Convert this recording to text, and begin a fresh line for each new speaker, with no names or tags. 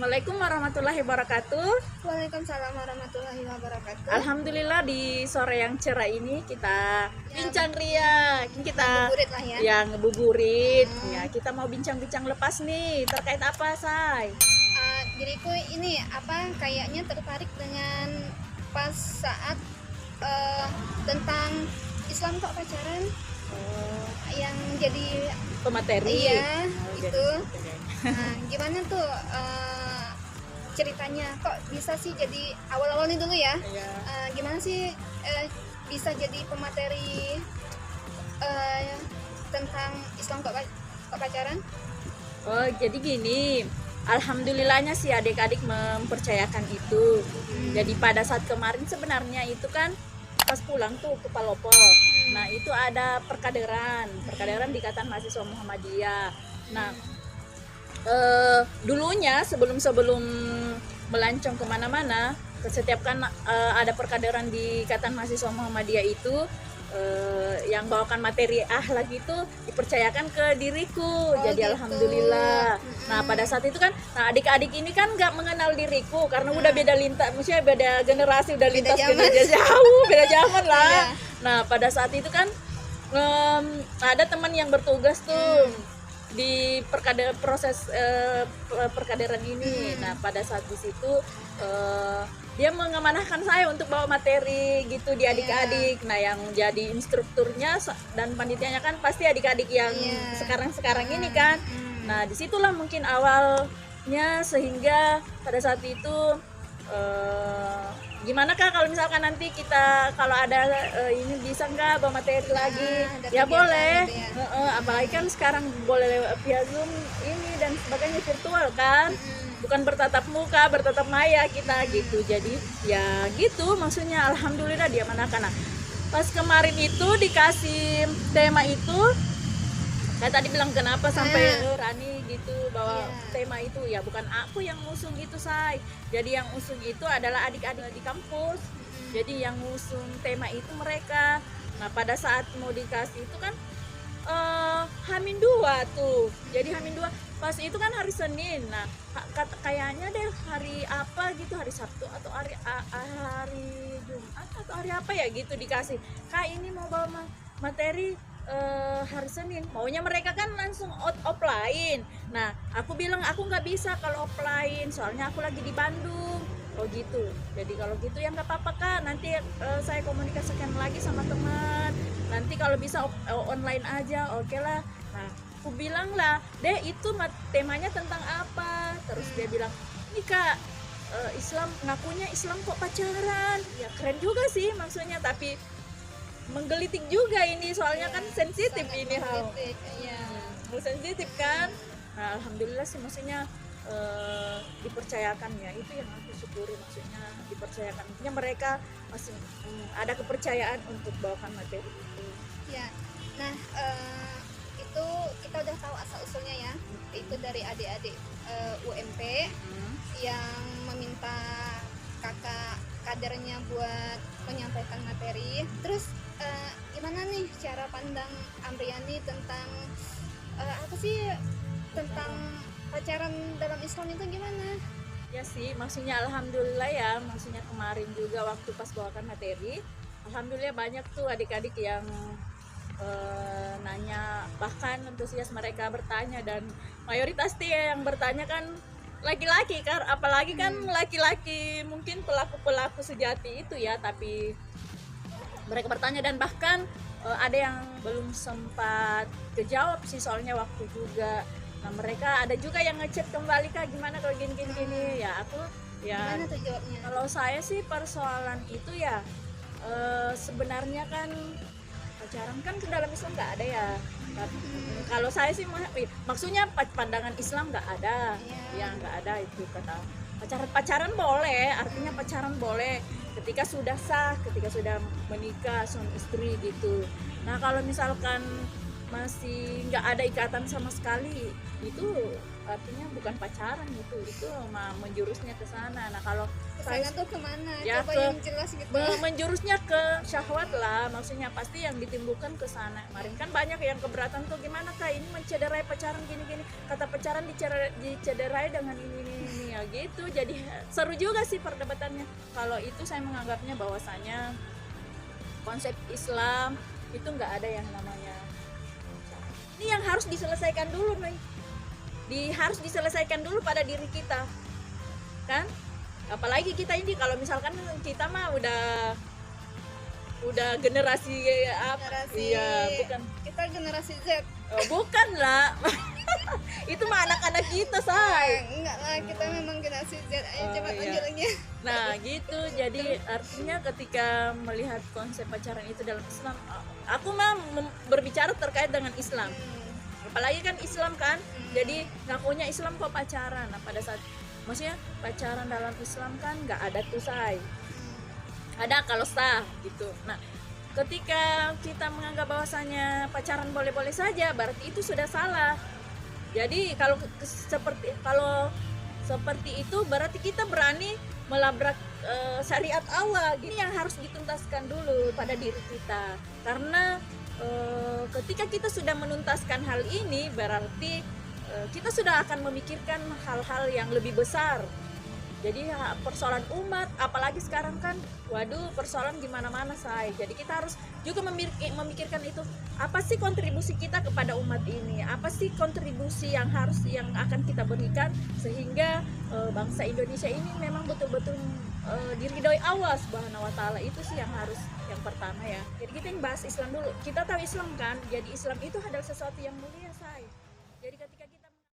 Assalamualaikum warahmatullahi wabarakatuh.
Waalaikumsalam warahmatullahi wabarakatuh.
Alhamdulillah di sore yang cerah ini kita bincang ria, kita
Ngabuburit lah ya.
yang ngebuburit. Ya, kita mau bincang-bincang lepas nih terkait apa, Say?
Diriku ini kayaknya tertarik dengan pas saat tentang Islam kok pacaran yang jadi
Pemateri.
iya
Oh,
itu.
jadi.
Nah, gimana tuh ceritanya kok bisa sih jadi awal-awalnya dulu ya?
Iya.
Gimana sih bisa jadi pemateri tentang Islam kok pacaran?
Oh, jadi gini. Alhamdulillahnya si adik-adik mempercayakan itu. Jadi pada saat kemarin sebenarnya itu kan pas pulang tuh ke Palopo. Nah, itu ada perkaderan di Ikatan Mahasiswa Muhammadiyah. Nah, dulunya sebelum melancong kemana-mana, setiap kan ada perkaderan di Ikatan Mahasiswa Muhammadiyah itu yang bawakan materi akhlak itu dipercayakan ke diriku. Jadi
gitu.
alhamdulillah. Nah, pada saat itu kan, adik-adik ini kan nggak mengenal diriku karena udah beda lintas, maksudnya beda generasi, udah lintas beda zaman lah.
Iya.
Nah, pada saat itu kan ada teman yang bertugas tuh di proses perkaderan ini. Nah, pada saat di situ dia mengamanahkan saya untuk bawa materi gitu di adik-adik. Nah, yang jadi instrukturnya dan panitianya kan pasti adik-adik yang sekarang ini kan. Nah, disitulah mungkin awalnya, sehingga pada saat itu gimana Kak kalau misalkan nanti kita kalau ada ini bisa nggak bawa materi lagi? Ya boleh.
Gitu ya.
Apalagi kan sekarang boleh lewat via Zoom ini dan sebagainya, virtual kan. Bukan bertatap muka, bertatap maya kita gitu. Jadi ya gitu maksudnya, alhamdulillah dia manakan. Nah, pas kemarin itu dikasih tema itu, saya tadi bilang kenapa sampai Rani gitu bahwa tema itu ya bukan aku yang ngusung itu, Say. Jadi yang usung itu adalah adik-adik di kampus. Jadi yang ngusung tema itu mereka. Nah, pada saat mau dikasih itu kan H-2 tuh. Jadi H-2 pas itu kan hari Senin. Nah, kayaknya deh hari apa gitu, hari Sabtu atau hari Jumat atau hari apa ya gitu dikasih. Kak, ini mau bawa materi hari Senin. Maunya mereka kan langsung offline. Nah, aku bilang aku nggak bisa kalau offline, soalnya aku lagi di Bandung. Oh gitu. Jadi kalau gitu ya nggak apa-apa Kak. Nanti saya komunikasikan lagi sama teman. Nanti kalau bisa online aja, oke lah. Nah, aku bilang lah, deh itu temanya tentang apa? Terus dia bilang, ini Kak, Islam, ngakunya Islam kok pacaran. Ya keren juga sih maksudnya, tapi menggelitik juga ini, soalnya kan sensitif ini hal. Sensitif kan. Nah, alhamdulillah sih maksudnya dipercayakan ya, itu yang aku syukuri, maksudnya dipercayakan, maksudnya mereka masih ada kepercayaan untuk bawakan materi itu
ya. Nah, itu kita udah tahu asal usulnya ya, itu dari adik-adik UMP yang meminta kakak kadernya buat menyampaikan materi. Terus gimana nih cara pandang Amriani tentang tentang pacaran dalam Islam itu gimana?
ya sih, maksudnya alhamdulillah ya, maksudnya kemarin juga waktu pas bawakan materi, alhamdulillah banyak tuh adik-adik yang nanya, bahkan antusias mereka bertanya, dan mayoritas dia yang bertanya kan laki-laki kan, apalagi kan laki-laki mungkin pelaku sejati itu ya, tapi mereka bertanya dan bahkan ada yang belum sempat kejawab sih, soalnya waktu juga. Nah, mereka ada juga yang ngechat kembali, Kak gimana kalau gini ya. Aku ya,
Gimana tuh jawabnya?
kalau saya sih persoalan itu ya sebenarnya kan pacaran kan ke dalam Islam nggak ada ya. Kalau saya sih maksudnya pandangan Islam nggak ada. Ya nggak ada itu kata. Pacaran boleh, artinya pacaran boleh ketika sudah sah, ketika sudah menikah suami istri gitu. Nah, kalau misalkan masih nggak ada ikatan sama sekali, itu artinya bukan pacaran gitu, itu menjurusnya ke sana. Nah kalau
Kesana tuh kemana?
Ya,
Coba
ke-
yang jelas gitu.
menjurusnya ke syahwat lah, maksudnya pasti yang ditimbulkan ke sana. Kemarin kan banyak yang keberatan tuh, gimana kak ini mencederai pacaran gini-gini, kata pacaran dicederai dengan ini ya gitu. Jadi seru juga sih perdebatannya. Kalau itu saya menganggapnya bahwasanya konsep Islam itu nggak ada yang namanya ini, yang harus diselesaikan dulu nih, harus diselesaikan dulu pada diri kita kan. Apalagi kita ini, kalau misalkan kita mah udah generasi apa,
Generasi
iya bukan,
kita generasi Z.
bukan lah itu mah anak-anak kita say.
Enggak lah, kita memang generasi Z. Ayo
Oh,
cepat
iya.
lanjut lagi.
Nah gitu, jadi artinya ketika melihat konsep pacaran itu dalam Islam, aku mah berbicara terkait dengan Islam, apalagi kan Islam kan, jadi ngakunya Islam kok pacaran. Nah pada saat, maksudnya pacaran dalam Islam kan nggak ada tuh say, ada kalau sah gitu. Nah ketika kita menganggap bahwasanya pacaran boleh-boleh saja, berarti itu sudah salah. Jadi kalau seperti itu berarti kita berani melabrak syariat Allah. Ini yang harus dituntaskan dulu pada diri kita, karena ketika kita sudah menuntaskan hal ini berarti kita sudah akan memikirkan hal-hal yang lebih besar. Jadi persoalan umat, apalagi sekarang kan, waduh persoalan gimana-mana say. Jadi kita harus juga memikirkan itu, apa sih kontribusi kita kepada umat ini, apa sih kontribusi yang akan kita berikan sehingga bangsa Indonesia ini memang betul-betul diridhoi Allah Subhanahu wa taala. Itu sih yang pertama ya. Jadi kita yang bahas Islam dulu. Kita tahu Islam kan, jadi Islam itu adalah sesuatu yang mulia say.